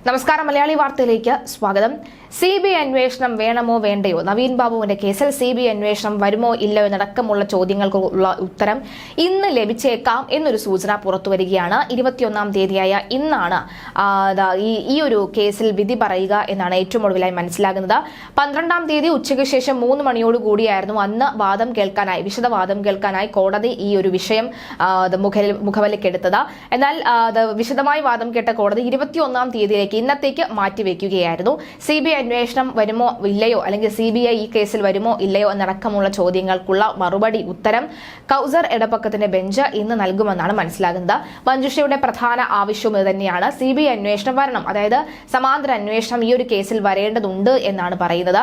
നമസ്കാരം, മലയാളി വാർത്തയിലേക്ക് സ്വാഗതം. CBI അന്വേഷണം വേണമോ വേണ്ടയോ? നവീൻ ബാബുവിന്റെ കേസിൽ CBI അന്വേഷണം വരുമോ ഇല്ലയോ എന്നടക്കമുള്ള ചോദ്യങ്ങൾക്കുള്ള ഉത്തരം ഇന്ന് ലഭിച്ചേക്കാം എന്നൊരു സൂചന പുറത്തുവരികയാണ്. 21-ാം തീയതിയായ ഇന്നാണ് ഈ ഒരു കേസിൽ വിധി പറയുക എന്നാണ് ഏറ്റവും ഒടുവിലായി മനസ്സിലാകുന്നത്. 12-ാം തീയതി ഉച്ചയ്ക്ക് ശേഷം 3 മണിയോടുകൂടിയായിരുന്നു അന്ന് വിശദവാദം കേൾക്കാനായി കോടതി ഈ ഒരു വിഷയം മുഖവിലക്കെടുത്തത്. എന്നാൽ വിശദമായി വാദം കേട്ട കോടതി 21-ാം തീയതിയിലേക്ക് ഇന്നത്തേക്ക് മാറ്റിവെക്കുകയായിരുന്നു. CBI അന്വേഷണം വരുമോ ഇല്ലയോ, അല്ലെങ്കിൽ CBI ഈ കേസിൽ വരുമോ ഇല്ലയോ എന്നടക്കമുള്ള ചോദ്യങ്ങൾക്കുള്ള മറുപടി ഉത്തരം കൗസർ എടപ്പക്കത്തിന്റെ ബെഞ്ച് ഇന്ന് നൽകുമെന്നാണ് മനസ്സിലാകുന്നത്. മഞ്ജുഷയുടെ പ്രധാന ആവശ്യം ഇത് തന്നെയാണ്. CBI അന്വേഷണം വരണം, അതായത് സമാന്തര അന്വേഷണം ഈ ഒരു കേസിൽ വരേണ്ടതുണ്ട് എന്നാണ് പറയുന്നത്.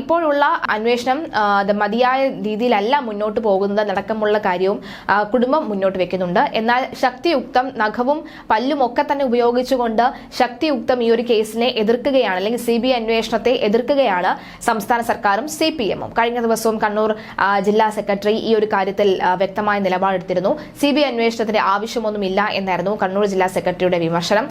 ഇപ്പോഴുള്ള അന്വേഷണം മതിയായ രീതിയിലല്ല മുന്നോട്ട് പോകുന്നത് എന്നടക്കമുള്ള കാര്യവും കുടുംബം മുന്നോട്ട് വെക്കുന്നുണ്ട്. എന്നാൽ ശക്തിയുക്തം നഖവും പല്ലും ഒക്കെ തന്നെ ഉപയോഗിച്ചുകൊണ്ട് ശക്തിയുക്തം ഈ ഒരു കേസിനെ എതിർക്കുകയാണ്, അല്ലെങ്കിൽ CBI അന്വേഷണത്തെ എതിർക്കുകയാണ് സംസ്ഥാന സർക്കാരും CPM-ഉം. കഴിഞ്ഞ ദിവസവും കണ്ണൂർ ജില്ലാ സെക്രട്ടറി ഈ ഒരു കാര്യത്തിൽ വ്യക്തമായ നിലപാടെടുത്തിരുന്നു. CBI അന്വേഷണത്തിന്റെ ആവശ്യമൊന്നുമില്ല എന്നായിരുന്നു കണ്ണൂർ ജില്ലാ സെക്രട്ടറിയുടെ വിമർശനം.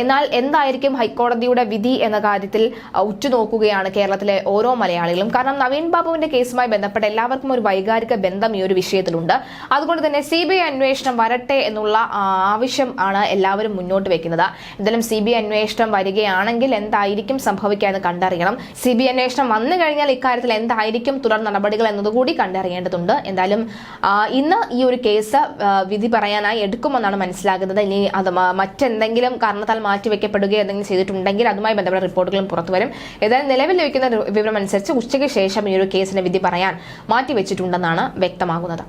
എന്നാൽ എന്തായിരിക്കും ഹൈക്കോടതിയുടെ വിധി എന്ന കാര്യത്തിൽ ഉറ്റുനോക്കുകയാണ് കേരളത്തിലെ ഓരോ മലയാളികളും. കാരണം നവീൻ ബാബുവിന്റെ കേസുമായി ബന്ധപ്പെട്ട എല്ലാവർക്കും ഒരു വൈകാരിക ബന്ധം ഈ ഒരു വിഷയത്തിലുണ്ട്. അതുകൊണ്ട് തന്നെ CBI അന്വേഷണം വരട്ടെ എന്നുള്ള ആവശ്യം ആണ് എല്ലാവരും മുന്നോട്ട് വെക്കുന്നത്. എന്തായാലും CBI അന്വേഷണം വരികയാണെങ്കിൽ എന്തായിരിക്കും സംഭവിക്കുക എന്ന് കണ്ടറിയണം. CBI അന്വേഷണം വന്നു കഴിഞ്ഞാൽ ഇക്കാര്യത്തിൽ എന്തായിരിക്കും തുടർ നടപടികൾ എന്നതുകൂടി കണ്ടറിയേണ്ടതുണ്ട്. എന്തായാലും ഇന്ന് ഈ ഒരു കേസ് വിധി പറയാനായി എടുക്കുമെന്നാണ് മനസ്സിലാകുന്നത്. ഇനി അത് മറ്റെന്തെങ്കിലും കാരണത്താൽ മാറ്റിവെക്കപ്പെടുകയോ എന്തെങ്കിലും ചെയ്തിട്ടുണ്ടെങ്കിൽ അതുമായി ബന്ധപ്പെട്ട റിപ്പോർട്ടുകളും പുറത്തുവരും. ഏതായാലും നിലവിൽ ലഭിക്കുന്ന വിവരം അനുസരിച്ച് ഉച്ചയ്ക്ക് ശേഷം ഈ ഒരു കേസിന് വിധി പറയാൻ മാറ്റിവെച്ചിട്ടുണ്ടെന്നാണ് വ്യക്തമാകുന്നത്.